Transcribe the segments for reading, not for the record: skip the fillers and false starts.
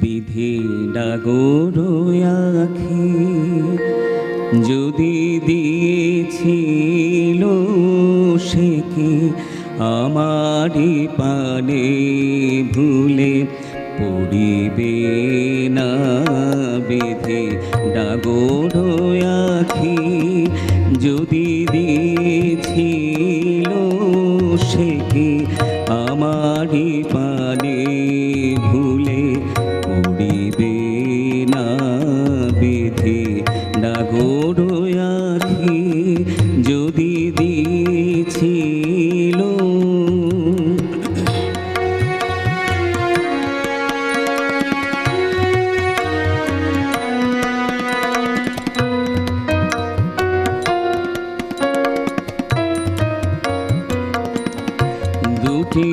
বিধি ডাগর আখি যদি দিয়েছিল সে কি আমারি পানে ভুলে পড়িবে না। বিধি ডাগর আখি যদি দিয়েছিল সে কি আমারি পানে ভুলে পড়িবে না। বিধি ডাগর আখি যদি দিয়েছিল দুটি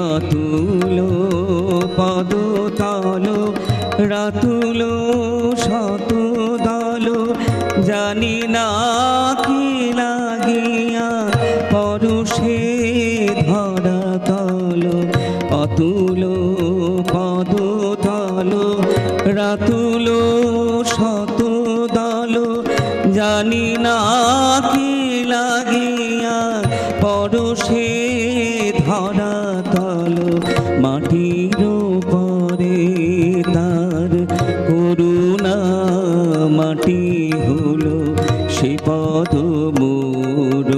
অতুল পদতল রাতুল শত দল জানি না কি লাগিয়া পরশে ধরা তল। অতুল পদতল রাতুল শত দল জানি না কি লাগিয়া পরশে ধরা তল। মাটির পরে তার করুণা মাটি হলো সে পদ মোর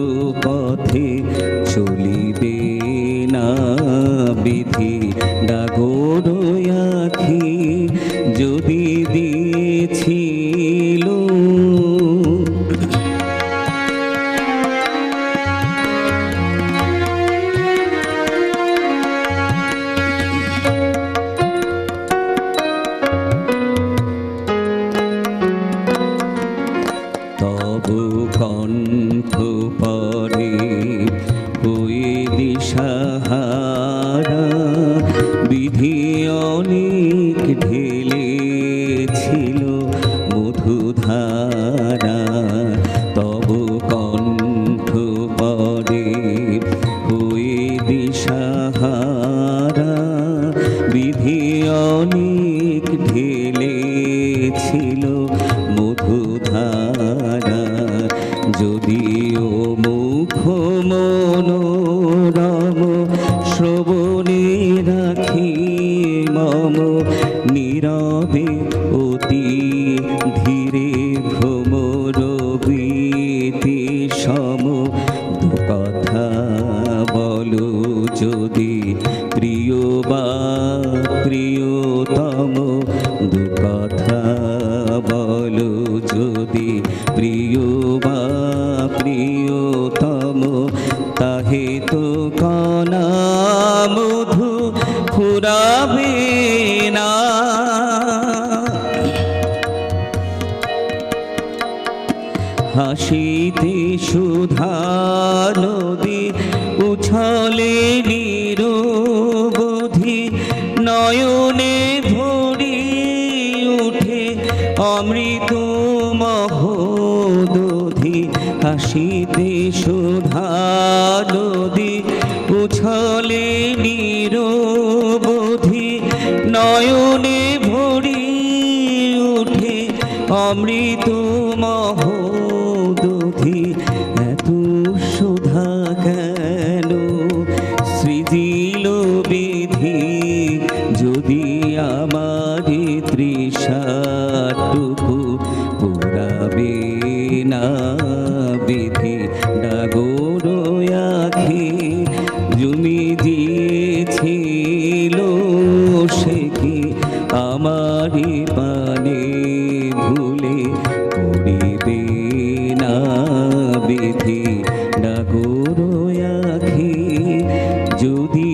পথে চলিবে না। বিধি ডাগর আখি যদি দিয়েছিল তবু কণ্ঠ পরে হয়ে দিশাহারা বিধি অনেক ঢেলেছিল মধুধারা। তবু কণ্ঠ পরে হয়ে দিশাহারা বিধি অনেক ঢেলেছিল মধুধারা। যদিও মুখ মনোরম শ্রবণে রাখি মম নীরবে অতি ধীরে ভ্রমর গীতি সম। দু কথা বলো যদি প্রিয় বা প্রিয়তম। দু কথা বলো যদি প্রিয় বা প্রিয়তম। তাহে তো কণা মধু ফুরাবে না। হাসিতে সুধা নদী উছলে নিরবধি নয়নে ভরি উঠে অমৃত মহোদধি। হাসিতে সুধা নদী উছলে নিরবধি নয়নে ভরি উঠে অমৃত মহোদধি। এত সুধা কেন সৃজিল বিধি যদি আমারি তৃষাটুকু পুরাবে না। বিধি ডাগর আখি জমি দিয়েছিল সে কি আমারি পানে ভুলে পড়িবে না। বিধি ডাগর আখি যদি